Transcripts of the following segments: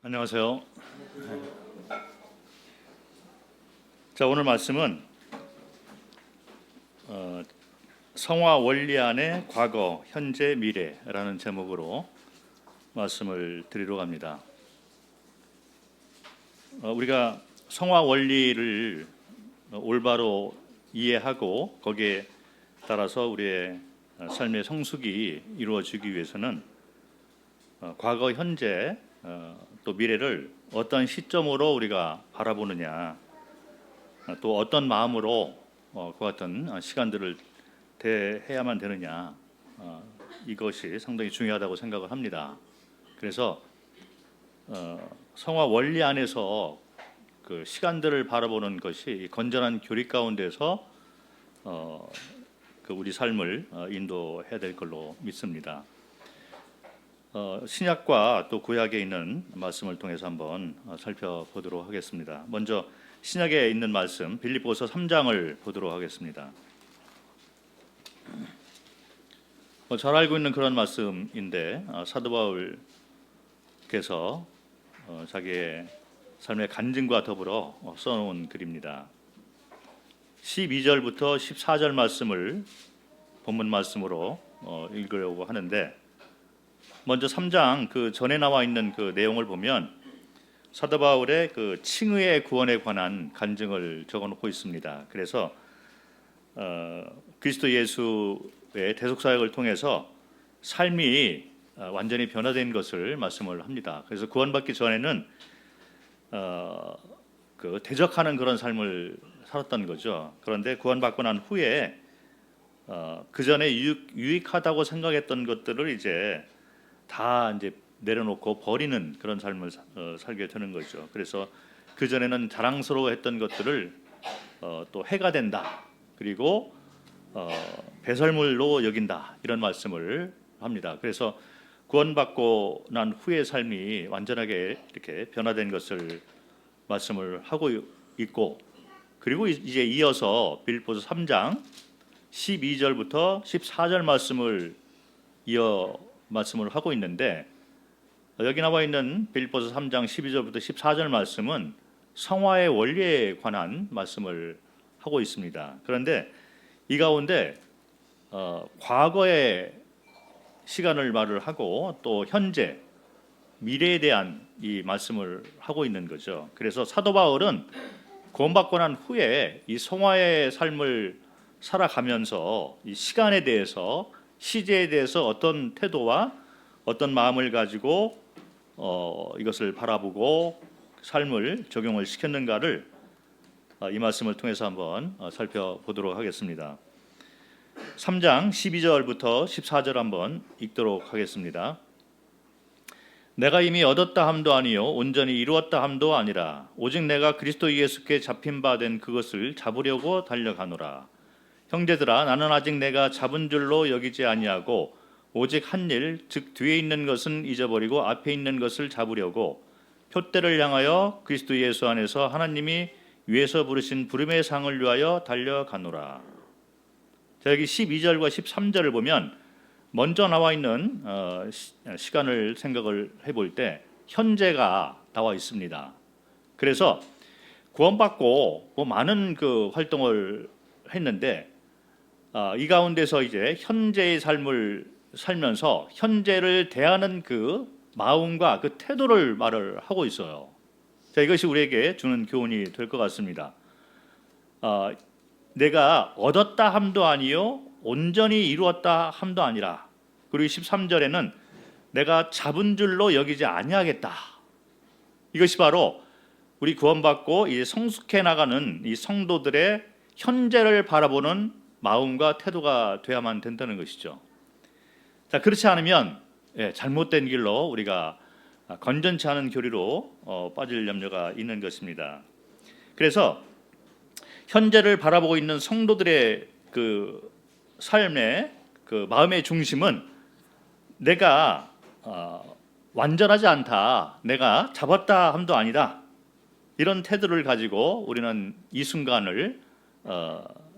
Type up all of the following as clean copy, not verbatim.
안녕하세요. 자, 오늘 말씀은 성화 원리 안의 과거, 현재, 미래라는 제목으로 말씀을 드리러 갑니다. 우리가 성화 원리를 올바로 이해하고 거기에 따라서 우리의 삶의 성숙이 이루어지기 위해서는 과거, 현재, 또 미래를 어떤 시점으로 우리가 바라보느냐, 또 어떤 마음으로 그 같은 시간들을 대해야만 되느냐, 이것이 상당히 중요하다고 생각을 합니다. 그래서 성화 원리 안에서 그 시간들을 바라보는 것이 건전한 교리 가운데서 그 우리 삶을 인도해야 될 걸로 믿습니다. 신약과 또 구약에 있는 말씀을 통해서 한번 살펴보도록 하겠습니다. 먼저 신약에 있는 말씀 빌립보서 3장을 보도록 하겠습니다. 잘 알고 있는 그런 말씀인데 사도 바울께서 자기의 삶의 간증과 더불어 써놓은 글입니다. 12절부터 14절 말씀을 본문 말씀으로 읽으려고 하는데, 먼저 3장 그 전에 나와 있는 그 내용을 보면 사도 바울의 그 칭의의 구원에 관한 간증을 적어놓고 있습니다. 그래서 그리스도 예수의 대속 사역을 통해서 삶이 완전히 변화된 것을 말씀을 합니다. 그래서 구원받기 전에는 그 대적하는 그런 삶을 살았던 거죠. 그런데 구원받고 난 후에 그 전에 유익하다고 생각했던 것들을 이제 내려놓고 버리는 그런 삶을 살게 되는 거죠. 그래서 그 전에는 자랑스러워했던 것들을 또 해가 된다, 그리고 배설물로 여긴다, 이런 말씀을 합니다. 그래서 구원받고 난 후의 삶이 완전하게 이렇게 변화된 것을 말씀을 하고 있고, 그리고 이제 이어서 빌립보서 3장 12절부터 14절 말씀을 말씀을 하고 있는데, 여기 나와 있는 빌립보서 3장 12절부터 14절 말씀은 성화의 원리에 관한 말씀을 하고 있습니다. 그런데 이 가운데 과거의 시간을 말을 하고 또 현재, 미래에 대한 이 말씀을 하고 있는 거죠. 그래서 사도 바울은 구원받고 난 후에 이 성화의 삶을 살아가면서 이 시간에 대해서, 시제에 대해서 어떤 태도와 어떤 마음을 가지고 이것을 바라보고 삶을 적용을 시켰는가를 이 말씀을 통해서 한번 살펴보도록 하겠습니다. 3장 12절부터 14절 한번 읽도록 하겠습니다. 내가 이미 얻었다 함도 아니요 온전히 이루었다 함도 아니라 오직 내가 그리스도 예수께 잡힌 바 된 그것을 잡으려고 달려가노라. 형제들아, 나는 아직 내가 잡은 줄로 여기지 아니하고 오직 한 일, 즉 뒤에 있는 것은 잊어버리고 앞에 있는 것을 잡으려고 표대를 향하여 그리스도 예수 안에서 하나님이 위에서 부르신 부름의 상을 위하여 달려가노라. 자, 여기 12절과 13절을 보면 먼저 나와 있는 시간을 생각을 해볼 때 현재가 나와 있습니다. 그래서 구원받고 많은 그 활동을 했는데 이 가운데서 이제 현재의 삶을 살면서 현재를 대하는 그 마음과 그 태도를 말을 하고 있어요. 자, 이것이 우리에게 주는 교훈이 될 것 같습니다. 내가 얻었다 함도 아니요 온전히 이루었다 함도 아니라, 그리고 13절에는 내가 잡은 줄로 여기지 아니하겠다. 이것이 바로 우리 구원받고 이제 성숙해 나가는 이 성도들의 현재를 바라보는 마음과 태도가 돼야만 된다는 것이죠. 자, 그렇지 않으면 잘못된 길로 우리가 건전치 않은 교리로 빠질 염려가 있는 것입니다. 그래서 현재를 바라보고 있는 성도들의 그 삶의 그 마음의 중심은 내가 완전하지 않다, 내가 잡았다 함도 아니다, 이런 태도를 가지고 우리는 이 순간을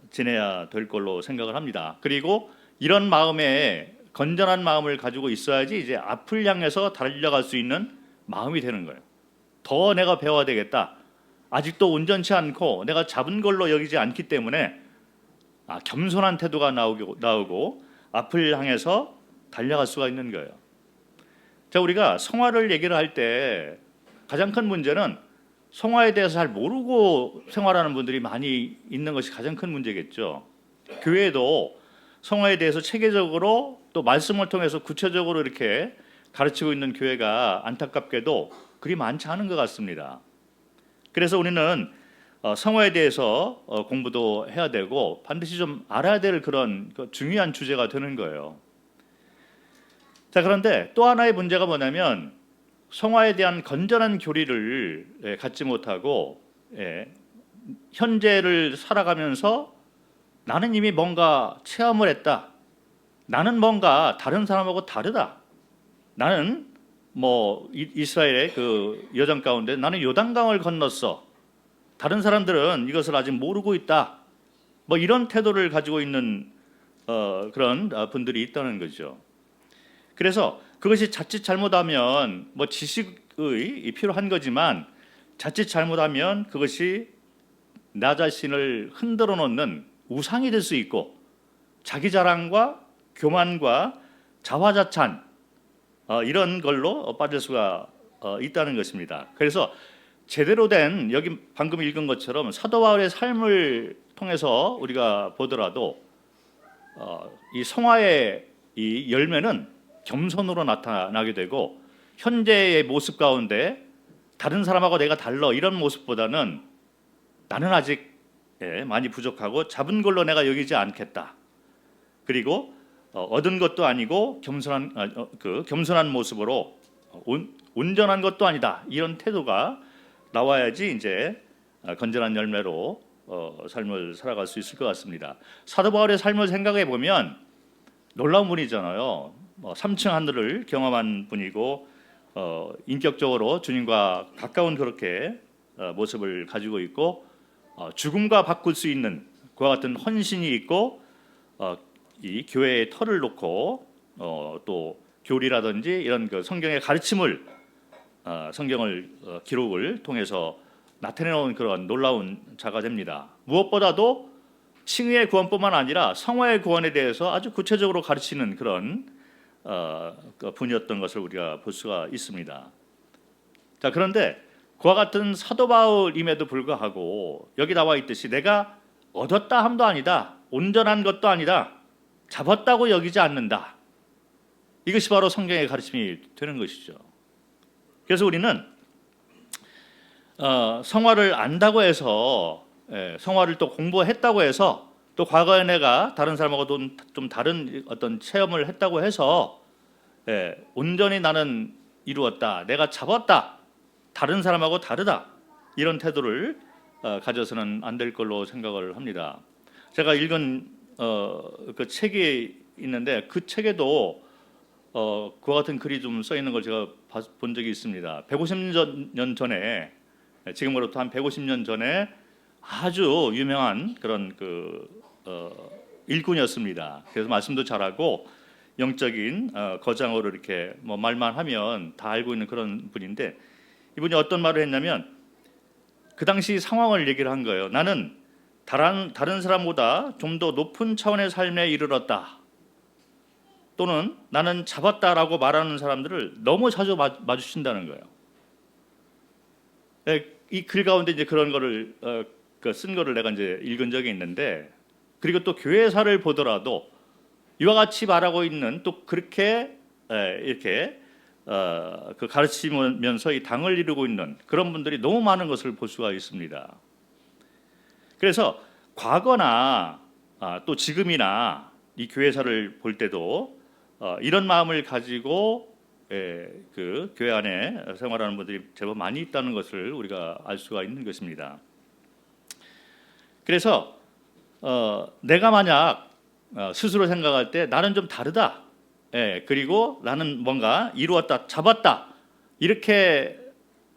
지내야 될 걸로 생각을 합니다. 그리고 이런 마음에 건전한 마음을 가지고 있어야지 이제 앞을 향해서 달려갈 수 있는 마음이 되는 거예요. 더 내가 배워야 되겠다. 아직도 온전치 않고 내가 잡은 걸로 여기지 않기 때문에 겸손한 태도가 나오고 앞을 향해서 달려갈 수가 있는 거예요. 자, 우리가 성화를 얘기를 할 때 가장 큰 문제는 성화에 대해서 잘 모르고 생활하는 분들이 많이 있는 것이 가장 큰 문제겠죠. 교회도 성화에 대해서 체계적으로 또 말씀을 통해서 구체적으로 이렇게 가르치고 있는 교회가 안타깝게도 그리 많지 않은 것 같습니다. 그래서 우리는 성화에 대해서 공부도 해야 되고 반드시 좀 알아야 될 그런 중요한 주제가 되는 거예요. 자, 그런데 또 하나의 문제가 뭐냐면 성화에 대한 건전한 교리를 갖지 못하고 현재를 살아가면서 나는 이미 뭔가 체험을 했다. 나는 뭔가 다른 사람하고 다르다. 나는 뭐 이스라엘의 그 여정 가운데 나는 요단강을 건넜어. 다른 사람들은 이것을 아직 모르고 있다. 뭐 이런 태도를 가지고 있는 그런 분들이 있다는 거죠. 그래서 그것이 자칫 잘못하면 뭐 지식이 필요한 거지만 자칫 잘못하면 그것이 나 자신을 흔들어 놓는 우상이 될 수 있고 자기 자랑과 교만과 자화자찬 이런 걸로 빠질 수가 있다는 것입니다. 그래서 제대로 된 여기 방금 읽은 것처럼 사도 바울의 삶을 통해서 우리가 보더라도 이 성화의 이 열매는 겸손으로 나타나게 되고 현재의 모습 가운데 다른 사람하고 내가 달라 이런 모습보다는 나는 아직 많이 부족하고 잡은 걸로 내가 여기지 않겠다. 그리고 얻은 것도 아니고 겸손한 모습으로 온전한 것도 아니다. 이런 태도가 나와야지 이제 건전한 열매로 삶을 살아갈 수 있을 것 같습니다. 사도 바울의 삶을 생각해 보면 놀라운 분이잖아요. 3층 하늘을 경험한 분이고 인격적으로 주님과 가까운 그렇게 모습을 가지고 있고 죽음과 바꿀 수 있는 그와 같은 헌신이 있고 이 교회의 터를 놓고 또 교리라든지 이런 그 성경의 가르침을 성경을 기록을 통해서 나타내놓은 그런 놀라운 자가 됩니다. 무엇보다도 칭의의 구원뿐만 아니라 성화의 구원에 대해서 아주 구체적으로 가르치는 그런 분이었던 것을 우리가 볼 수가 있습니다. 자, 그런데 그와 같은 사도 바울임에도 불구하고 여기 나와 있듯이 내가 얻었다 함도 아니다, 온전한 것도 아니다, 잡았다고 여기지 않는다. 이것이 바로 성경의 가르침이 되는 것이죠. 그래서 우리는 성화를 안다고 해서 성화를 또 공부했다고 해서 또 과거에 내가 다른 사람하고 좀 다른 어떤 체험을 했다고 해서 온전히 나는 이루었다, 내가 잡았다, 다른 사람하고 다르다 이런 태도를 가져서는 안 될 걸로 생각을 합니다. 제가 읽은 그 책이 있는데 그 책에도 그와 같은 글이 좀 써 있는 걸 제가 본 적이 있습니다. 150년 전에 지금으로부터 한 150년 전에 아주 유명한 그런 일꾼이었습니다. 그래서 말씀도 잘하고 영적인 거장으로 이렇게 뭐 말만 하면 다 알고 있는 그런 분인데 이분이 어떤 말을 했냐면 그 당시 상황을 얘기를 한 거예요. 나는 다른 사람보다 좀 더 높은 차원의 삶에 이르렀다. 또는 나는 잡았다라고 말하는 사람들을 너무 자주 마주친다는 거예요. 이 글 가운데 이제 그런 거를 쓴 거를 내가 이제 읽은 적이 있는데, 그리고 또 교회사를 보더라도 이와 같이 말하고 있는 또 그렇게 이렇게 그 가르치면서 이 당을 이루고 있는 그런 분들이 너무 많은 것을 볼 수가 있습니다. 그래서 과거나 또 지금이나 이 교회사를 볼 때도 이런 마음을 가지고 그 교회 안에 생활하는 분들이 제법 많이 있다는 것을 우리가 알 수가 있는 것입니다. 그래서 내가 만약 스스로 생각할 때 나는 좀 다르다, 그리고 나는 뭔가 이루었다, 잡았다 이렇게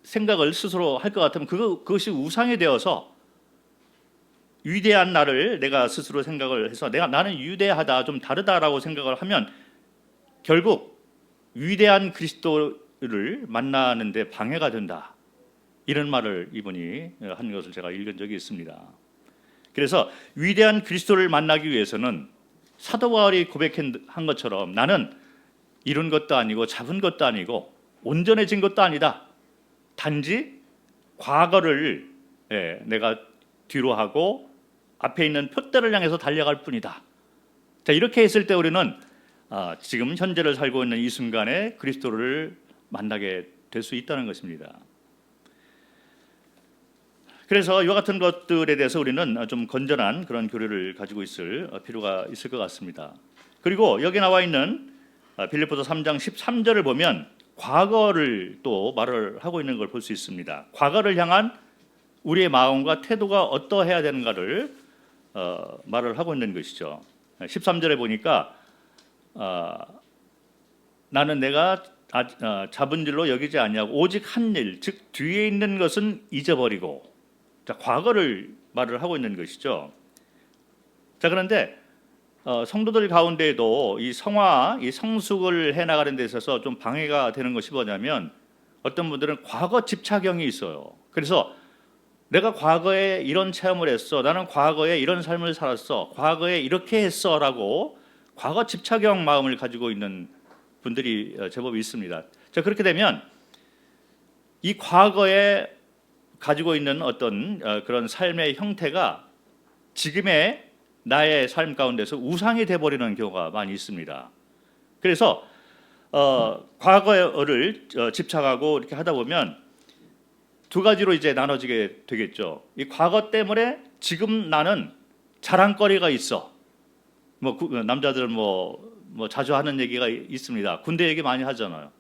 생각을 스스로 할 것 같으면 그것이 우상이 되어서 위대한 나를 내가 스스로 생각을 해서 나는 위대하다, 좀 다르다라고 생각을 하면 결국 위대한 그리스도를 만나는데 방해가 된다. 이런 말을 이분이 한 것을 제가 읽은 적이 있습니다. 그래서 위대한 그리스도를 만나기 위해서는 사도 바울이 고백한 것처럼 나는 이룬 것도 아니고 잡은 것도 아니고 온전해진 것도 아니다. 단지 과거를 내가 뒤로 하고 앞에 있는 표대를 향해서 달려갈 뿐이다. 자, 이렇게 했을 때 우리는 지금 현재를 살고 있는 이 순간에 그리스도를 만나게 될 수 있다는 것입니다. 그래서 이와 같은 것들에 대해서 우리는 좀 건전한 그런 교류를 가지고 있을 필요가 있을 것 같습니다. 그리고 여기 나와 있는 빌립보서 3장 13절을 보면 과거를 또 말을 하고 있는 걸 볼 수 있습니다. 과거를 향한 우리의 마음과 태도가 어떠해야 되는가를 말을 하고 있는 것이죠. 13절에 보니까 나는 내가 잡은 줄로 여기지 아니하고 오직 한 일, 즉 뒤에 있는 것은 잊어버리고, 자, 과거를 말을 하고 있는 것이죠. 자, 그런데 성도들 가운데에도 이 성화, 이 성숙을 해나가는 데 있어서 좀 방해가 되는 것이 뭐냐면 어떤 분들은 과거 집착형이 있어요. 그래서 내가 과거에 이런 체험을 했어, 나는 과거에 이런 삶을 살았어, 과거에 이렇게 했어 라고 과거 집착형 마음을 가지고 있는 분들이 제법 있습니다. 자, 그렇게 되면 이 과거에 가지고 있는 어떤 그런 삶의 형태가 지금의 나의 삶 가운데서 우상이 돼버리는 경우가 많이 있습니다. 그래서 과거를 집착하고 이렇게 하다 보면 두 가지로 이제 나눠지게 되겠죠. 이 과거 때문에 지금 나는 자랑거리가 있어. 뭐 남자들은 뭐 자주 하는 얘기가 있습니다. 군대 얘기 많이 하잖아요.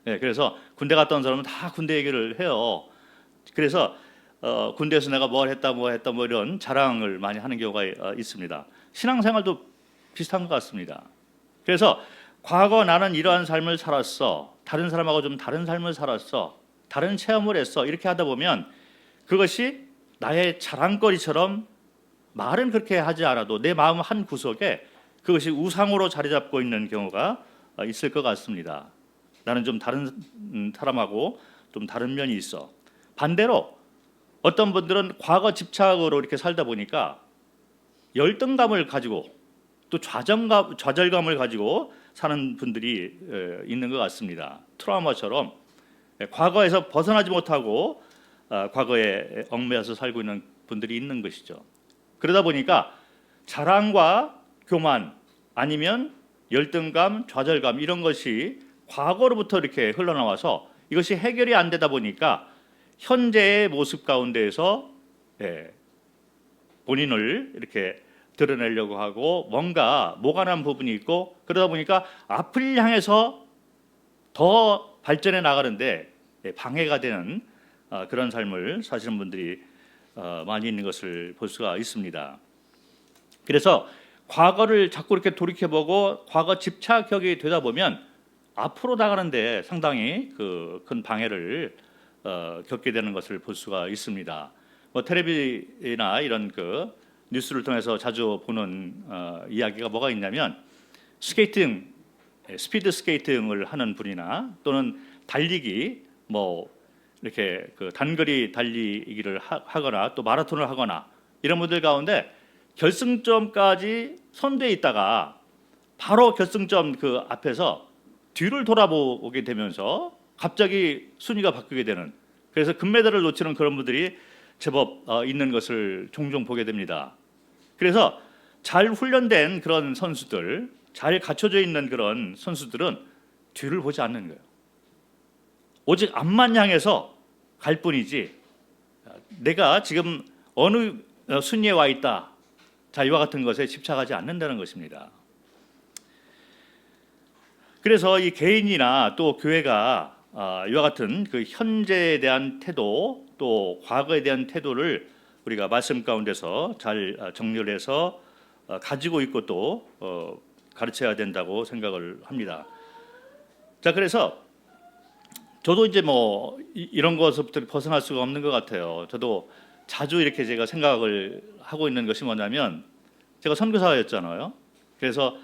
네, 그래서 군대 갔다 온 사람은 다 군대 얘기를 해요. 그래서 군대에서 내가 뭘 했다 뭐 이런 자랑을 많이 하는 경우가 있습니다. 신앙생활도 비슷한 것 같습니다. 그래서 과거 나는 이러한 삶을 살았어, 다른 사람하고 좀 다른 삶을 살았어, 다른 체험을 했어, 이렇게 하다 보면 그것이 나의 자랑거리처럼 말은 그렇게 하지 않아도 내 마음 한 구석에 그것이 우상으로 자리 잡고 있는 경우가 있을 것 같습니다. 나는 좀 다른 사람하고 좀 다른 면이 있어. 반대로 어떤 분들은 과거 집착으로 이렇게 살다 보니까 열등감을 가지고 또 좌절감을 가지고 사는 분들이 있는 것 같습니다. 트라우마처럼 과거에서 벗어나지 못하고 과거에 얽매여서 살고 있는 분들이 있는 것이죠. 그러다 보니까 자랑과 교만 아니면 열등감, 좌절감 이런 것이 과거로부터 이렇게 흘러나와서 이것이 해결이 안 되다 보니까 현재의 모습 가운데에서 본인을 이렇게 드러내려고 하고 뭔가 모관한 부분이 있고 그러다 보니까 앞을 향해서 더 발전해 나가는데 방해가 되는 그런 삶을 사시는 분들이 많이 있는 것을 볼 수가 있습니다. 그래서 과거를 자꾸 이렇게 돌이켜보고 과거 집착형이 되다 보면 앞으로 나가는데 상당히 큰 방해를 겪게 되는 것을 볼 수가 있습니다. 뭐 텔레비나 이런 뉴스를 통해서 자주 보는 이야기가 뭐가 있냐면 스피드 스케이팅을 하는 분이나 또는 달리기 뭐 이렇게 단거리 달리기를 하거나 또 마라톤을 하거나 이런 분들 가운데 결승점까지 선두에 있다가 바로 결승점 앞에서 뒤를 돌아보게 되면서 갑자기 순위가 바뀌게 되는, 그래서 금메달을 놓치는 그런 분들이 제법 있는 것을 종종 보게 됩니다. 그래서 잘 훈련된 그런 선수들, 잘 갖춰져 있는 그런 선수들은 뒤를 보지 않는 거예요. 오직 앞만 향해서 갈 뿐이지 내가 지금 어느 순위에 와 있다, 자, 이와 같은 것에 집착하지 않는다는 것입니다. 그래서 이 개인이나 또 교회가 이와 같은 현재에 대한 태도 또 과거에 대한 태도를 우리가 말씀 가운데서 잘 정리를 해서 가지고 있고 또 가르쳐야 된다고 생각을 합니다. 자, 그래서 저도 이제 뭐 이런 것부터 벗어날 수가 없는 것 같아요. 저도 자주 이렇게 제가 생각을 하고 있는 것이 뭐냐면 제가 선교사였잖아요. 그래서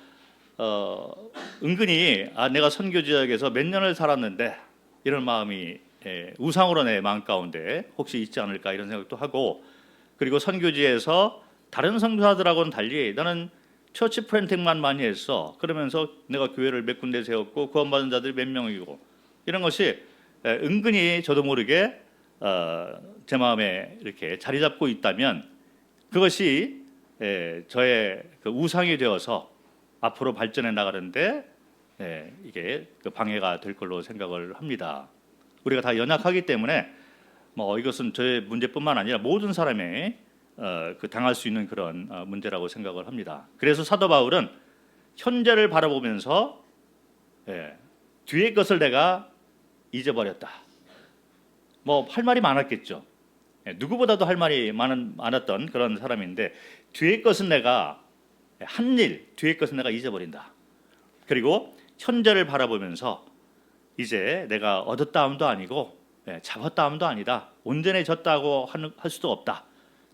은근히 내가 선교지역에서 몇 년을 살았는데 이런 마음이 우상으로 내 마음 가운데 혹시 있지 않을까 이런 생각도 하고, 그리고 선교지에서 다른 선교사들하고는 달리 나는 처치 프렌팅만 많이 했어. 그러면서 내가 교회를 몇 군데 세웠고 구원받은 자들이 몇 명이고, 이런 것이 은근히 저도 모르게 제 마음에 이렇게 자리 잡고 있다면 그것이 저의 그 우상이 되어서 앞으로 발전해 나가는데 이게 그 방해가 될 걸로 생각을 합니다. 우리가 다 연약하기 때문에 뭐 이것은 저의 문제뿐만 아니라 모든 사람의 그 당할 수 있는 그런 문제라고 생각을 합니다. 그래서 사도 바울은 현재를 바라보면서 뒤의 것을 내가 잊어버렸다. 뭐 할 말이 많았겠죠. 누구보다도 할 말이 많았던 그런 사람인데, 뒤의 것은 내가 한 일, 뒤의 것은 내가 잊어버린다. 그리고 현재를 바라보면서 이제 내가 얻었다 함도 아니고 잡았다 함도 아니다. 온전해졌다고 할 수도 없다.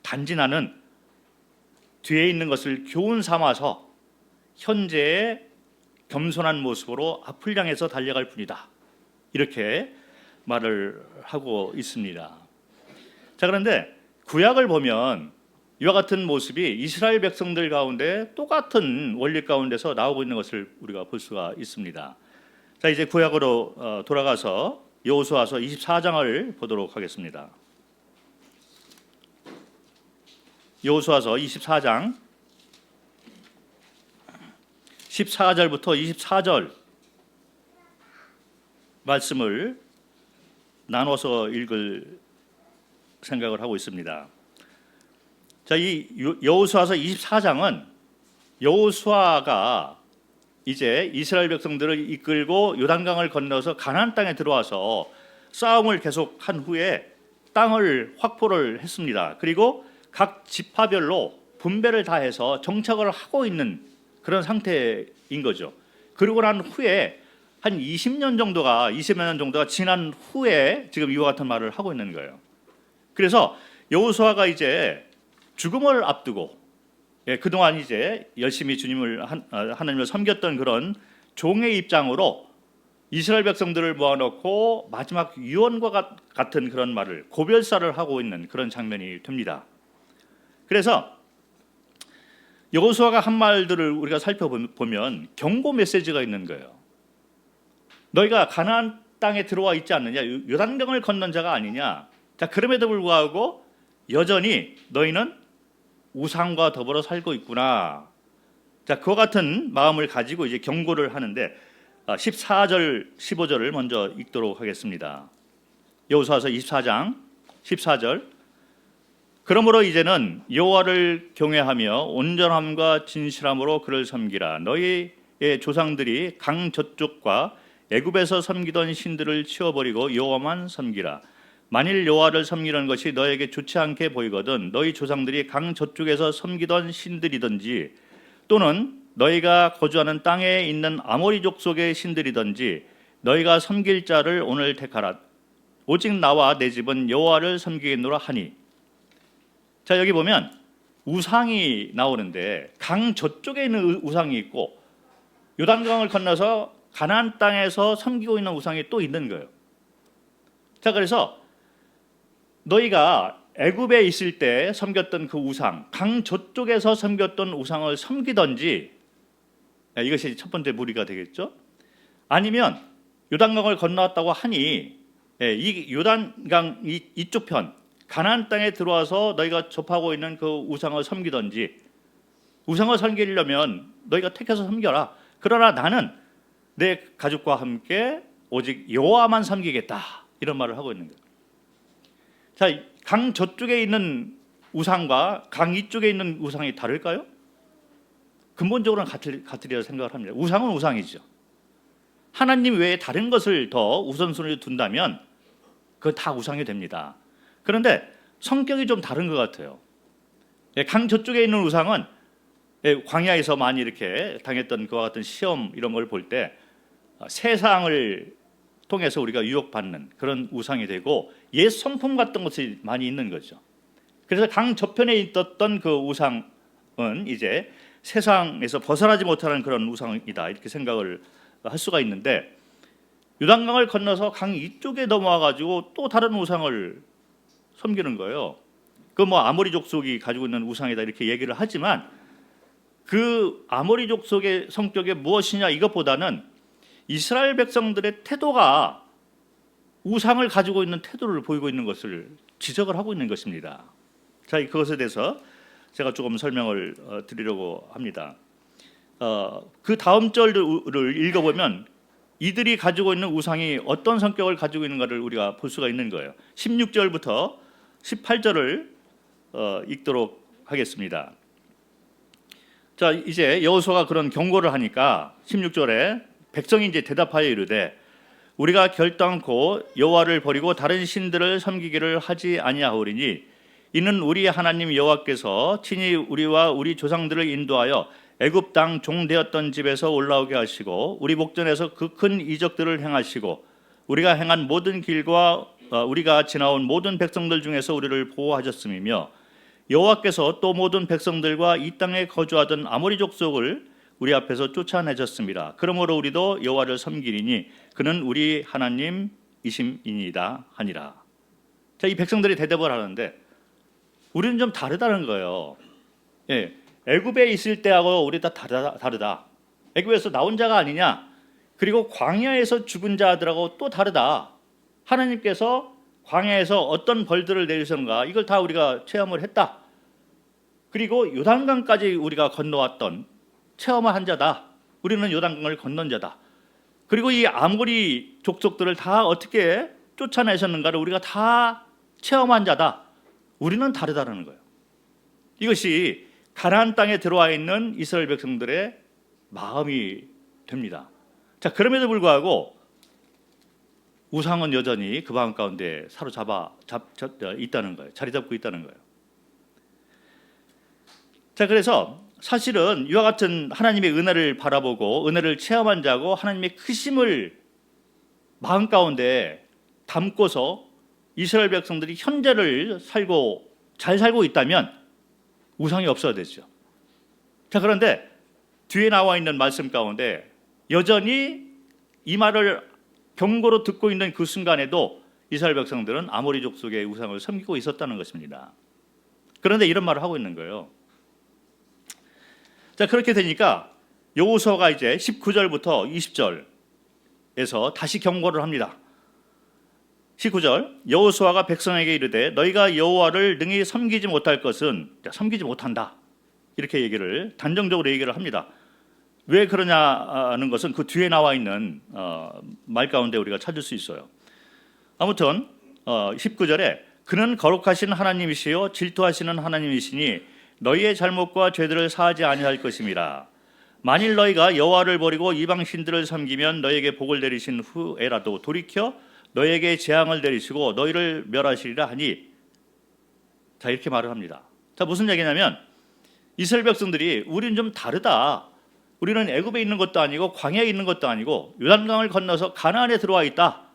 단지 나는 뒤에 있는 것을 교훈 삼아서 현재의 겸손한 모습으로 앞을 향해서 달려갈 뿐이다. 이렇게 말을 하고 있습니다. 자, 그런데 구약을 보면 이와 같은 모습이 이스라엘 백성들 가운데 똑같은 원리 가운데서 나오고 있는 것을 우리가 볼 수가 있습니다. 자, 이제 구약으로 돌아가서 여호수아서 24장을 보도록 하겠습니다. 여호수아서 24장 14절부터 24절 말씀을 나눠서 읽을 생각을 하고 있습니다. 자, 이 여호수아서 24장은 여호수아가 이제 이스라엘 백성들을 이끌고 요단강을 건너서 가나안 땅에 들어와서 싸움을 계속한 후에 땅을 확보를 했습니다. 그리고 각 지파별로 분배를 다 해서 정착을 하고 있는 그런 상태인 거죠. 그러고 난 후에 한 20년 정도가 지난 후에 지금 이와 같은 말을 하고 있는 거예요. 그래서 여호수아가 이제 죽음을 앞두고 그동안 이제 열심히 하나님을 섬겼던 그런 종의 입장으로 이스라엘 백성들을 모아놓고 마지막 유언과 같은 그런 말을, 고별사를 하고 있는 그런 장면이 됩니다. 그래서 여호수아가 한 말들을 우리가 살펴보면 경고 메시지가 있는 거예요. 너희가 가나안 땅에 들어와 있지 않느냐, 요단강을 건넌 자가 아니냐. 자, 그럼에도 불구하고 여전히 너희는 우상과 더불어 살고 있구나. 자, 그와 같은 마음을 가지고 이제 경고를 하는데 14절, 15절을 먼저 읽도록 하겠습니다. 여호수아서 24장 14절. 그러므로 이제는 여호와를 경외하며 온전함과 진실함으로 그를 섬기라. 너희의 조상들이 강 저쪽과 애굽에서 섬기던 신들을 치워버리고 여호와만 섬기라. 만일 여호와를 섬기는 것이 너에게 좋지 않게 보이거든 너희 조상들이 강 저쪽에서 섬기던 신들이든지 또는 너희가 거주하는 땅에 있는 아모리 족속의 신들이든지 너희가 섬길 자를 오늘 택하라. 오직 나와 내 집은 여호와를 섬기겠노라 하니. 자, 여기 보면 우상이 나오는데 강 저쪽에 있는 우상이 있고 요단강을 건너서 가나안 땅에서 섬기고 있는 우상이 또 있는 거예요. 자, 그래서 너희가 애굽에 있을 때 섬겼던 그 우상, 강 저쪽에서 섬겼던 우상을 섬기든지, 이것이 첫 번째 무리가 되겠죠. 아니면 요단강을 건너왔다고 하니 이 요단강 이쪽 편 가나안 땅에 들어와서 너희가 접하고 있는 그 우상을 섬기든지, 우상을 섬기려면 너희가 택해서 섬겨라. 그러나 나는 내 가족과 함께 오직 여호와만 섬기겠다. 이런 말을 하고 있는 거예요. 자, 강 저쪽에 있는 우상과 강 이쪽에 있는 우상이 다를까요? 근본적으로는 같으리라 생각을 합니다. 우상은 우상이죠. 하나님 외에 다른 것을 더 우선순위로 둔다면 그거 다 우상이 됩니다. 그런데 성격이 좀 다른 것 같아요. 강 저쪽에 있는 우상은 광야에서 많이 이렇게 당했던 그와 같은 시험 이런 걸 볼 때 세상을 통해서 우리가 유혹받는 그런 우상이 되고 옛 성품 같은 것이 많이 있는 거죠. 그래서 강 저편에 있었던 그 우상은 이제 세상에서 벗어나지 못하는 그런 우상이다 이렇게 생각을 할 수가 있는데, 요단강을 건너서 강 이쪽에 넘어와 가지고 또 다른 우상을 섬기는 거예요. 그 뭐 아모리 족속이 가지고 있는 우상이다 이렇게 얘기를 하지만 그 아모리 족속의 성격이 무엇이냐 이것보다는 이스라엘 백성들의 태도가 우상을 가지고 있는 태도를 보이고 있는 것을 지적을 하고 있는 것입니다. 자, 그것에 대해서 제가 조금 설명을 드리려고 합니다. 그 다음 절을 읽어보면 이들이 가지고 있는 우상이 어떤 성격을 가지고 있는가를 우리가 볼 수가 있는 거예요. 16절부터 18절을 읽도록 하겠습니다. 자, 이제 여호수아가 그런 경고를 하니까 16절에 백성이 이제 대답하여 이르되 우리가 결단코 여호와를 버리고 다른 신들을 섬기기를 하지 아니하오리니 이는 우리 하나님 여호와께서 친히 우리와 우리 조상들을 인도하여 애굽 땅 종되었던 집에서 올라오게 하시고 우리 목전에서 그 큰 이적들을 행하시고 우리가 행한 모든 길과 우리가 지나온 모든 백성들 중에서 우리를 보호하셨음이며 여호와께서 또 모든 백성들과 이 땅에 거주하던 아모리 족속을 우리 앞에서 쫓아내셨습니다. 그러므로 우리도 여호와를 섬기리니 그는 우리 하나님이심이니이다 하니라. 자, 이 백성들이 대답을 하는데 우리는 좀 다르다는 거예요. 예, 애굽에 있을 때하고 우리 다 다르다. 애굽에서 나온 자가 아니냐. 그리고 광야에서 죽은 자들하고 또 다르다. 하나님께서 광야에서 어떤 벌들을 내리셨는가 이걸 다 우리가 체험을 했다. 그리고 요단강까지 우리가 건너왔던 체험을 한 자다. 우리는 요단강을 건넌 자다. 그리고 이 아모리 족속들을 다 어떻게 쫓아내셨는가를 우리가 다 체험한 자다. 우리는 다르다는 거예요. 이것이 가나안 땅에 들어와 있는 이스라엘 백성들의 마음이 됩니다. 자, 그럼에도 불구하고 우상은 여전히 그 마음 가운데 사로잡아 있다는 거예요. 자리 잡고 있다는 거예요. 자, 그래서 사실은 이와 같은 하나님의 은혜를 바라보고 은혜를 체험한 자고 하나님의 크심을 마음 가운데 담고서 이스라엘 백성들이 현재를 잘 살고 있다면 우상이 없어야 되죠. 자, 그런데 뒤에 나와 있는 말씀 가운데 여전히 이 말을 경고로 듣고 있는 그 순간에도 이스라엘 백성들은 아모리 족속의 우상을 섬기고 있었다는 것입니다. 그런데 이런 말을 하고 있는 거예요. 자, 그렇게 되니까 여호수아가 이제 19절부터 20절에서 다시 경고를 합니다. 19절 여호수아가 백성에게 이르되 너희가 여호와를 능히 섬기지 못할 것은 섬기지 못한다. 이렇게 얘기를 단정적으로 얘기를 합니다. 왜 그러냐는 것은 그 뒤에 나와 있는 말 가운데 우리가 찾을 수 있어요. 아무튼 19절에 그는 거룩하신 하나님이시요 질투하시는 하나님이시니 너희의 잘못과 죄들을 사하지 아니할 것임이라. 만일 너희가 여호와를 버리고 이방 신들을 섬기면 너희에게 복을 내리신 후에라도 돌이켜 너희에게 재앙을 내리시고 너희를 멸하시리라 하니. 자, 이렇게 말을 합니다. 자, 무슨 얘기냐면 이스라엘 백성들이 우리는 좀 다르다. 우리는 애굽에 있는 것도 아니고 광야에 있는 것도 아니고 요단강을 건너서 가나안에 들어와 있다.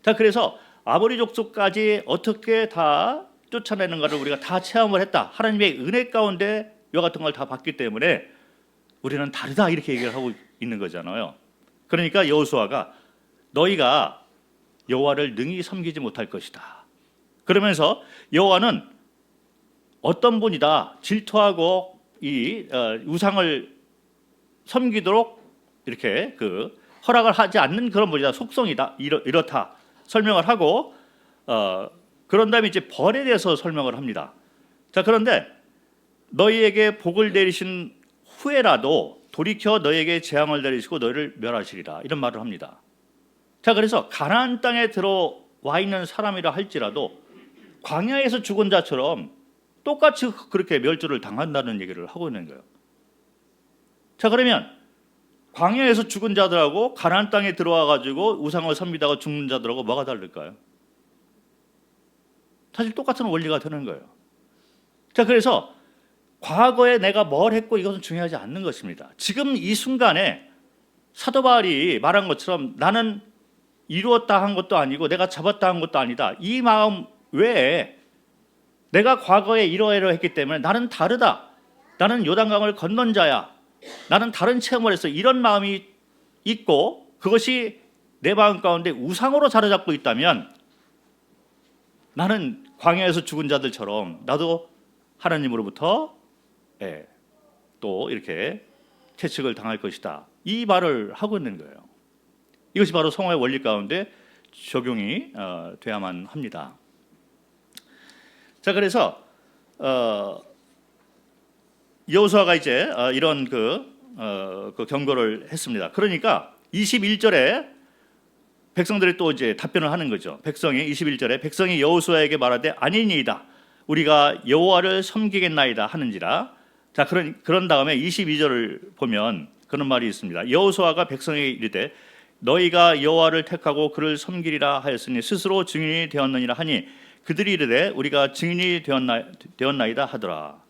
자, 그래서 아모리 족속까지 어떻게 다 쫓아내는가를 우리가 다 체험을 했다. 하나님의 은혜 가운데 이와 같은 걸 다 봤기 때문에 우리는 다르다 이렇게 얘기를 하고 있는 거잖아요. 그러니까 여호수아가 너희가 여호와를 능히 섬기지 못할 것이다. 그러면서 여호와는 어떤 분이다. 질투하고 이 우상을 섬기도록 이렇게 허락을 하지 않는 그런 분이다. 속성이다. 이렇다 설명을 하고 그런 다음에 이제 벌에 대해서 설명을 합니다. 자, 그런데 너희에게 복을 내리신 후에라도 돌이켜 너희에게 재앙을 내리시고 너희를 멸하시리라 이런 말을 합니다. 자, 그래서 가나안 땅에 들어와 있는 사람이라 할지라도 광야에서 죽은 자처럼 똑같이 그렇게 멸절을 당한다는 얘기를 하고 있는 거예요. 자, 그러면 광야에서 죽은 자들하고 가나안 땅에 들어와 가지고 우상을 섬기다가 죽는 자들하고 뭐가 다를까요? 사실 똑같은 원리가 되는 거예요. 자, 그래서 과거에 내가 뭘 했고 이것은 중요하지 않는 것입니다. 지금 이 순간에 사도 바울이 말한 것처럼 나는 이루었다 한 것도 아니고 내가 잡았다 한 것도 아니다. 이 마음 외에 내가 과거에 이러이러했기 때문에 나는 다르다. 나는 요단강을 건넌 자야. 나는 다른 체험을 했어. 이런 마음이 있고 그것이 내 마음 가운데 우상으로 자리 잡고 있다면 나는 광야에서 죽은 자들처럼 나도 하나님으로부터 또 이렇게 채찍을 당할 것이다. 이 말을 하고 있는 거예요. 이것이 바로 성화의 원리 가운데 적용이 돼야만 합니다. 자, 그래서 여호수아가 이제 이런 그 경고를 했습니다. 그러니까 21절에 백성들이 또 이제 답변을 하는 거죠. 백성이 21절에 백성이 여호수아에게 말하되 아니니이다. 우리가 여호와를 섬기겠나이다 하는지라. 자, 그런 다음에 22절을 보면 그런 말이 있습니다. 여호수아가 백성에게 이르되 너희가 여호와를 택하고 그를 섬기리라 하였으니 스스로 증인이 되었느니라 하니 그들이 이르되 우리가 증인이 되었나이다 하더라.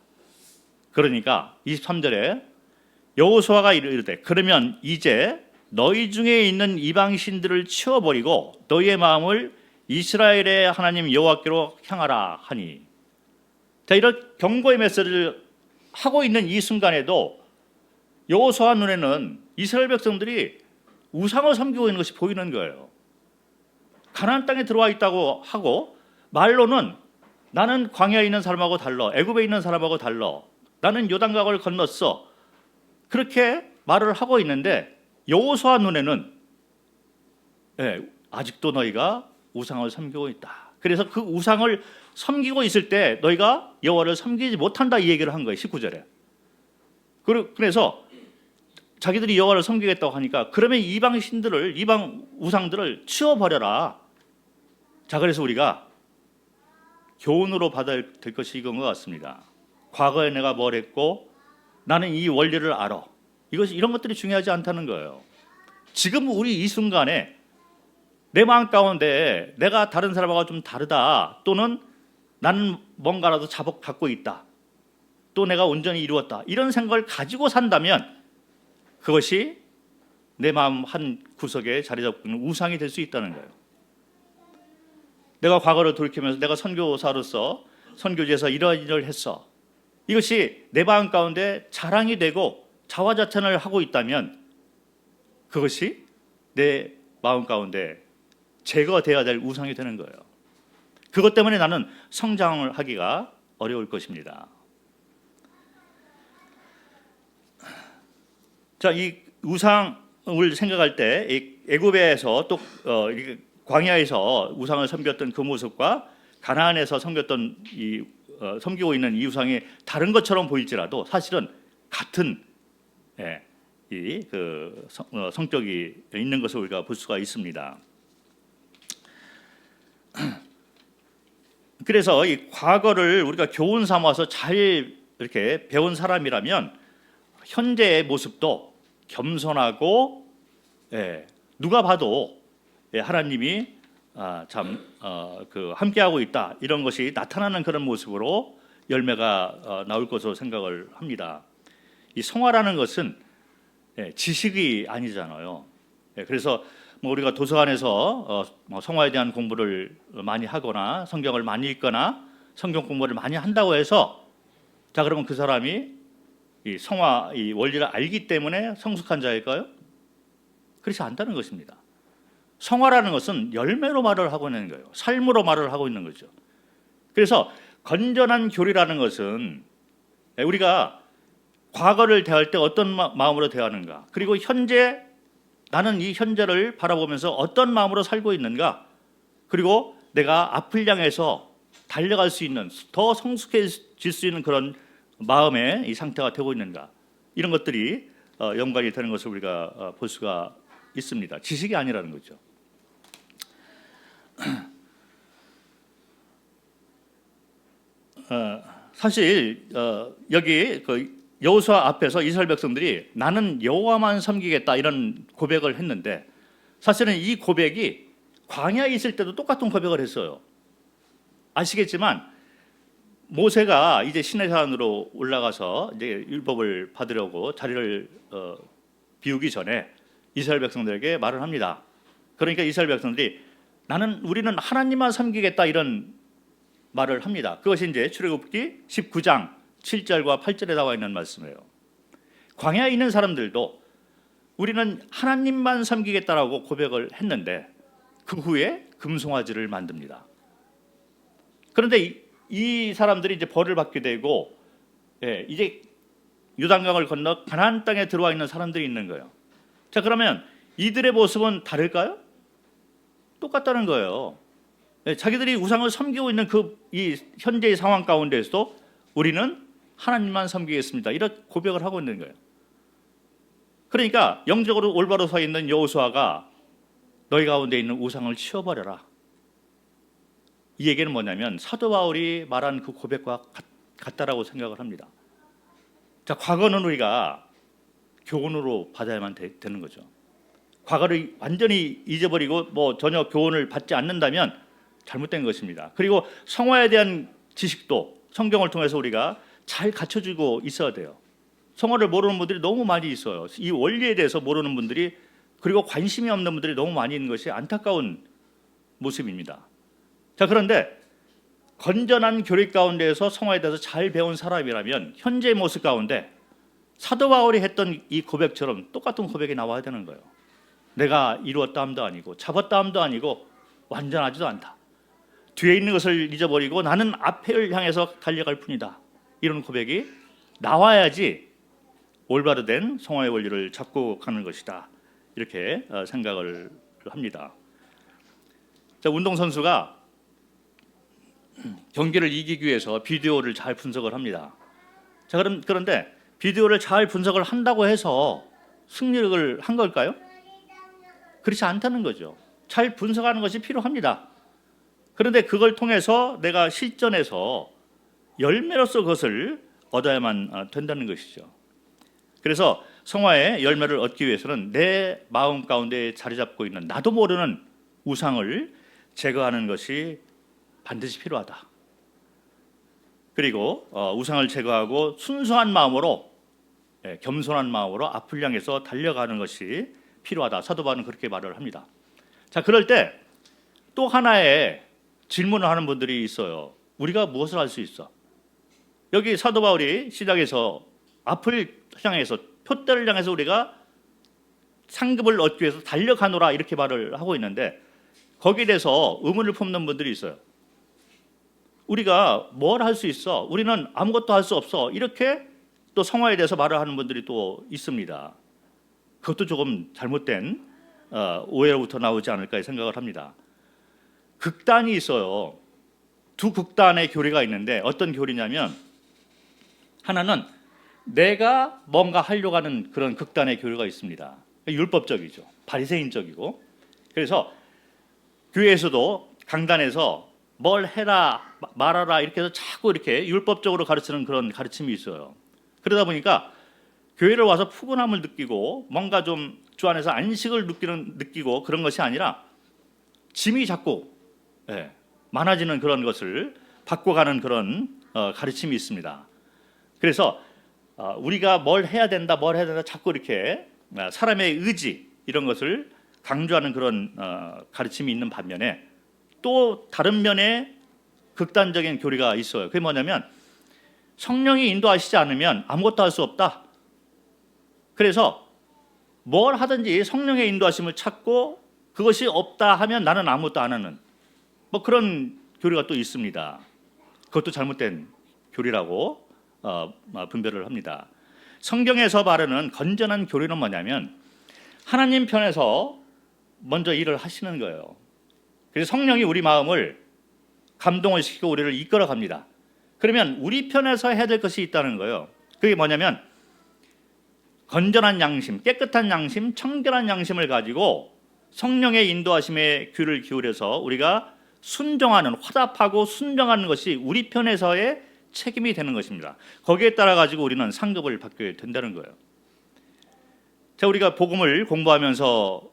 그러니까 23절에 여호수아가 이르되 그러면 이제 너희 중에 있는 이방 신들을 치워버리고 너희의 마음을 이스라엘의 하나님 여호와께로 향하라 하니. 자, 이런 경고의 메시지를 하고 있는 이 순간에도 여호수아 눈에는 이스라엘 백성들이 우상을 섬기고 있는 것이 보이는 거예요. 가나안 땅에 들어와 있다고 하고 말로는 나는 광야에 있는 사람하고 달라, 애굽에 있는 사람하고 달라, 나는 요단강을 건넜어, 그렇게 말을 하고 있는데 여호수아 눈에는 아직도 너희가 우상을 섬기고 있다. 그래서 그 우상을 섬기고 있을 때 너희가 여호와를 섬기지 못한다, 이 얘기를 한 거예요. 19절에. 그래서 자기들이 여호와를 섬기겠다고 하니까 그러면 이방 신들을, 이방 우상들을 치워버려라. 자, 그래서 우리가 교훈으로 받아야 될 것이 이건 것 같습니다. 과거에 내가 뭘 했고 나는 이 원리를 알아. 이런 것들이 중요하지 않다는 거예요. 지금 우리 이 순간에 내 마음 가운데 내가 다른 사람하고 좀 다르다, 또는 나는 뭔가라도 갖고 있다, 또 내가 온전히 이루었다, 이런 생각을 가지고 산다면 그것이 내 마음 한 구석에 자리 잡고 있는 우상이 될 수 있다는 거예요. 내가 과거를 돌이키면서 내가 선교사로서 선교지에서 이러이러를 했어, 이것이 내 마음 가운데 자랑이 되고 자화자찬을 하고 있다면 그것이 내 마음 가운데 제거되어야 될 우상이 되는 거예요. 그것 때문에 나는 성장을 하기가 어려울 것입니다. 자, 이 우상을 생각할 때 애굽에서 또 광야에서 우상을 섬겼던 그 모습과 가나안에서 섬기고 있는 이 우상이 다른 것처럼 보일지라도 사실은 같은 성격이 있는 것을 우리가 볼 수가 있습니다. 그래서 이 과거를 우리가 교훈 삼아서 잘 이렇게 배운 사람이라면 현재의 모습도 겸손하고, 누가 봐도 하나님이 함께하고 있다, 이런 것이 나타나는 그런 모습으로 열매가 나올 것으로 생각을 합니다. 이 성화라는 것은 지식이 아니잖아요. 그래서 우리가 도서관에서 성화에 대한 공부를 많이 하거나 성경을 많이 읽거나 성경 공부를 많이 한다고 해서 자, 그러면 그 사람이 이 성화, 이 원리를 알기 때문에 성숙한 자일까요? 그렇지 않다는 것입니다. 성화라는 것은 열매로 말을 하고 있는 거예요. 삶으로 말을 하고 있는 거죠. 그래서 건전한 교리라는 것은 우리가 과거를 대할 때 어떤 마음으로 대하는가, 그리고 현재 나는 이 현재를 바라보면서 어떤 마음으로 살고 있는가, 그리고 내가 앞을 향해서 달려갈 수 있는, 더 성숙해질 수 있는 그런 마음의 이 상태가 되고 있는가, 이런 것들이 연관이 되는 것을 우리가 볼 수가 있습니다. 지식이 아니라는 거죠. 사실 여기 여호수아 앞에서 이스라엘 백성들이 나는 여호와만 섬기겠다, 이런 고백을 했는데 사실은 이 고백이 광야에 있을 때도 똑같은 고백을 했어요. 아시겠지만 모세가 이제 시내산으로 올라가서 이제 율법을 받으려고 자리를 비우기 전에 이스라엘 백성들에게 말을 합니다. 그러니까 이스라엘 백성들이 우리는 하나님만 섬기겠다, 이런 말을 합니다. 그것이 이제 출애굽기 19장 7절과 8절에 나와 있는 말씀이에요. 광야에 있는 사람들도 우리는 하나님만 섬기겠다라고 고백을 했는데 그 후에 금송아지를 만듭니다. 그런데 이 사람들이 이제 벌을 받게 되고 이제 요단강을 건너 가나안 땅에 들어와 있는 사람들이 있는 거예요. 자, 그러면 이들의 모습은 다를까요? 똑같다는 거예요. 자기들이 우상을 섬기고 있는 이 현재의 상황 가운데서도 우리는 하나님만 섬기겠습니다, 이런 고백을 하고 있는 거예요. 그러니까 영적으로 올바로 서 있는 여호수아가 너희 가운데 있는 우상을 치워버려라, 이 얘기는 뭐냐면 사도 바울이 말한 그 고백과 같다라고 생각을 합니다. 자, 과거는 우리가 교훈으로 받아야만 되는 거죠. 과거를 완전히 잊어버리고 전혀 교훈을 받지 않는다면 잘못된 것입니다. 그리고 성화에 대한 지식도 성경을 통해서 우리가 잘 갖춰주고 있어야 돼요. 성화를 모르는 분들이 너무 많이 있어요. 이 원리에 대해서 모르는 분들이, 그리고 관심이 없는 분들이 너무 많이 있는 것이 안타까운 모습입니다. 자, 그런데 건전한 교리 가운데에서 성화에 대해서 잘 배운 사람이라면 현재의 모습 가운데 사도 바울이 했던 이 고백처럼 똑같은 고백이 나와야 되는 거예요. 내가 이루었다 함도 아니고 잡았다 함도 아니고 완전하지도 않다. 뒤에 있는 것을 잊어버리고 나는 앞을 향해서 달려갈 뿐이다. 이런 고백이 나와야지 올바로 된 성화의 원리를 잡고 가는 것이다, 이렇게 생각을 합니다. 자, 운동선수가 경기를 이기기 위해서 비디오를 잘 분석을 합니다. 자, 그런데 비디오를 잘 분석을 한다고 해서 승리를 한 걸까요? 그렇지 않다는 거죠. 잘 분석하는 것이 필요합니다. 그런데 그걸 통해서 내가 실전에서 열매로서 그것을 얻어야만 된다는 것이죠. 그래서 성화의 열매를 얻기 위해서는 내 마음 가운데 자리 잡고 있는 나도 모르는 우상을 제거하는 것이 반드시 필요하다. 그리고 우상을 제거하고 순수한 마음으로, 겸손한 마음으로 앞을 향해서 달려가는 것이 필요하다. 사도 바울은 그렇게 말을 합니다. 자, 그럴 때 또 하나의 질문을 하는 분들이 있어요. 우리가 무엇을 할 수 있어? 여기 사도 바울이 시작에서 앞을 향해서, 표대를 향해서 우리가 상급을 얻기 위해서 달려가노라, 이렇게 말을 하고 있는데 거기에 대해서 의문을 품는 분들이 있어요. 우리가 뭘 할 수 있어? 우리는 아무것도 할 수 없어. 이렇게 또 성화에 대해서 말을 하는 분들이 또 있습니다. 그것도 조금 잘못된 오해로부터 나오지 않을까 생각을 합니다. 극단이 있어요. 두 극단의 교리가 있는데 어떤 교리냐면, 하나는 내가 뭔가 하려고 하는 그런 극단의 교리가 있습니다. 율법적이죠. 바리새인적이고. 그래서 교회에서도 강단에서 뭘 해라 말하라 이렇게 해서 자꾸 이렇게 율법적으로 가르치는 그런 가르침이 있어요. 그러다 보니까 교회를 와서 푸근함을 느끼고 뭔가 좀 주 안에서 안식을 느끼고 그런 것이 아니라 짐이 자꾸 많아지는 그런 것을 받고 가는 그런 가르침이 있습니다. 그래서 우리가 뭘 해야 된다 자꾸 이렇게 사람의 의지 이런 것을 강조하는 그런 가르침이 있는 반면에 또 다른 면에 극단적인 교리가 있어요. 그게 뭐냐면 성령이 인도하시지 않으면 아무것도 할 수 없다. 그래서 뭘 하든지 성령의 인도하심을 찾고 그것이 없다 하면 나는 아무것도 안 하는 그런 교리가 또 있습니다. 그것도 잘못된 교리라고 분별을 합니다. 성경에서 말하는 건전한 교리는 뭐냐면 하나님 편에서 먼저 일을 하시는 거예요. 그래서 성령이 우리 마음을 감동을 시키고 우리를 이끌어 갑니다. 그러면 우리 편에서 해야 될 것이 있다는 거예요. 그게 뭐냐면 건전한 양심, 깨끗한 양심, 청결한 양심을 가지고 성령의 인도하심에 귀를 기울여서 우리가 순종하는, 화답하고 순종하는 것이 우리 편에서의 책임이 되는 것입니다. 거기에 따라 가지고 우리는 상급을 받게 된다는 거예요. 자, 우리가 복음을 공부하면서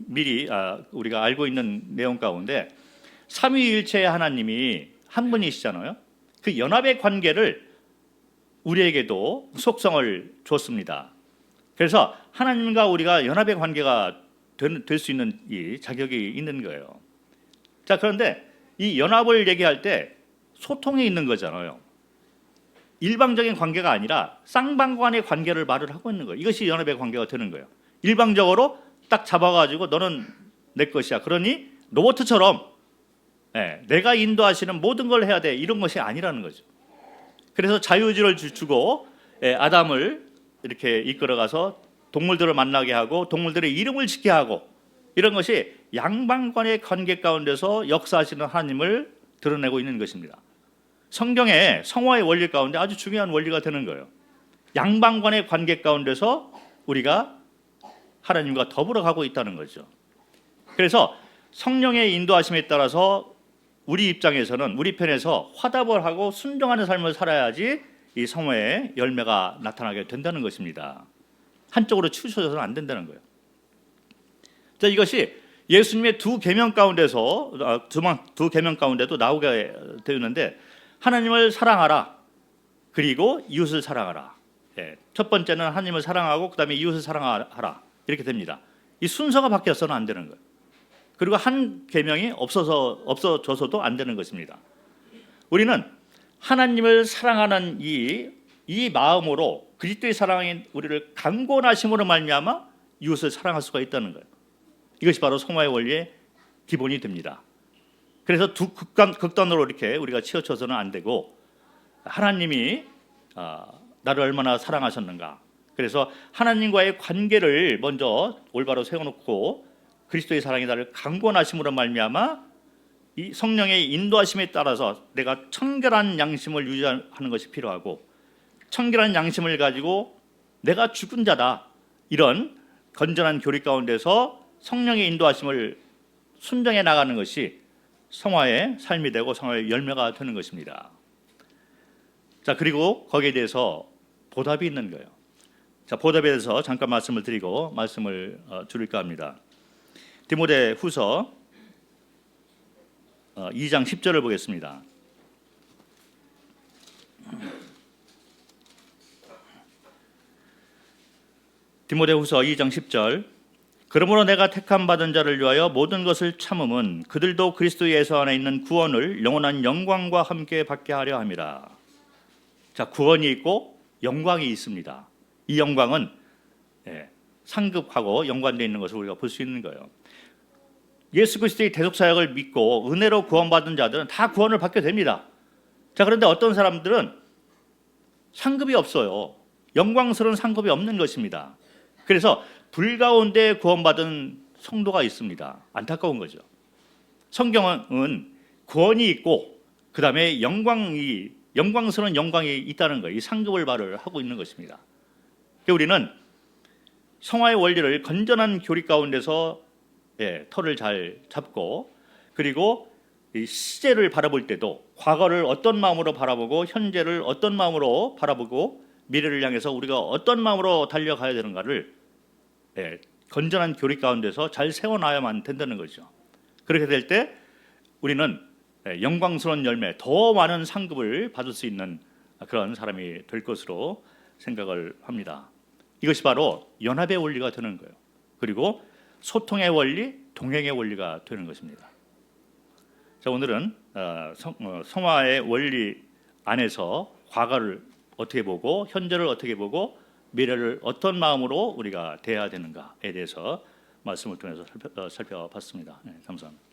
미리 우리가 알고 있는 내용 가운데 삼위일체의 하나님이 한 분이시잖아요. 그 연합의 관계를 우리에게도 속성을 줬습니다. 그래서 하나님과 우리가 연합의 관계가 될 수 있는 이 자격이 있는 거예요. 자, 그런데 이 연합을 얘기할 때 소통이 있는 거잖아요. 일방적인 관계가 아니라 쌍방간의 관계를 말을 하고 있는 거예요. 이것이 연합의 관계가 되는 거예요. 일방적으로 딱 잡아가지고 너는 내 것이야. 그러니 로봇처럼 내가 인도하시는 모든 걸 해야 돼. 이런 것이 아니라는 거죠. 그래서 자유의지를 주고 아담을 이렇게 이끌어가서 동물들을 만나게 하고 동물들의 이름을 짓게 하고 이런 것이 양방간의 관계 가운데서 역사하시는 하나님을 드러내고 있는 것입니다. 성경의 성화의 원리 가운데 아주 중요한 원리가 되는 거예요. 양방간의 관계 가운데서 우리가 하나님과 더불어 가고 있다는 거죠. 그래서 성령의 인도하심에 따라서 우리 입장에서는 우리 편에서 화답을 하고 순종하는 삶을 살아야지 이 성화의 열매가 나타나게 된다는 것입니다. 한쪽으로 치우쳐져서는 안 된다는 거예요. 자, 이것이 예수님의 두 계명 가운데서 두 계명 가운데도 나오게 되었는데 하나님을 사랑하라 그리고 이웃을 사랑하라. 첫 번째는 하나님을 사랑하고 그다음에 이웃을 사랑하라 이렇게 됩니다. 이 순서가 바뀌어서는 안 되는 거예요. 그리고 한 계명이 없어져서도 안 되는 것입니다. 우리는 하나님을 사랑하는 이 마음으로 그리스도의 사랑이 우리를 강권하심으로 말미암아 이웃을 사랑할 수가 있다는 거예요. 이것이 바로 성화의 원리의 기본이 됩니다. 그래서 두 극단으로 이렇게 우리가 치우쳐서는 안 되고 하나님이 나를 얼마나 사랑하셨는가. 그래서 하나님과의 관계를 먼저 올바로 세워놓고 그리스도의 사랑이 나를 강권하심으로 말미암아 이 성령의 인도하심에 따라서 내가 청결한 양심을 유지하는 것이 필요하고 청결한 양심을 가지고 내가 죽은 자다 이런 건전한 교리 가운데서 성령의 인도하심을 순종해 나가는 것이 성화의 삶이 되고 성화의 열매가 되는 것입니다. 자, 그리고 거기에 대해서 보답이 있는 거예요. 자, 보답에 대해서 잠깐 말씀을 드리고 말씀을 줄일까 합니다. 디모데 후서 2장 10절을 보겠습니다. 디모데 후서 2장 10절 그러므로 내가 택함 받은 자를 위하여 모든 것을 참음은 그들도 그리스도 예수 안에 있는 구원을 영원한 영광과 함께 받게 하려 함이라. 자, 구원이 있고 영광이 있습니다. 이 영광은 상급하고 연관되어 있는 것을 우리가 볼 수 있는 거예요. 예수 그리스도의 대속 사역을 믿고 은혜로 구원받은 자들은 다 구원을 받게 됩니다. 자, 그런데 어떤 사람들은 상급이 없어요. 영광스러운 상급이 없는 것입니다. 그래서 불 가운데 구원받은 성도가 있습니다. 안타까운 거죠. 성경은 구원이 있고 그 다음에 영광스러운 영광이 있다는 거예요. 이 상급을 말을 하고 있는 것입니다. 우리는 성화의 원리를 건전한 교리 가운데서 털을 잘 잡고 그리고 이 시제를 바라볼 때도 과거를 어떤 마음으로 바라보고 현재를 어떤 마음으로 바라보고 미래를 향해서 우리가 어떤 마음으로 달려가야 되는가를 건전한 교리 가운데서 잘 세워놔야만 된다는 거죠. 그렇게 될 때 우리는 영광스러운 열매, 더 많은 상급을 받을 수 있는 그런 사람이 될 것으로 생각을 합니다. 이것이 바로 연합의 원리가 되는 거예요. 그리고 소통의 원리, 동행의 원리가 되는 것입니다. 자, 오늘은 성화의 원리 안에서 과거를 어떻게 보고 현재를 어떻게 보고 미래를 어떤 마음으로 우리가 대해야 되는가에 대해서 말씀을 통해서 살펴봤습니다. 감사합니다.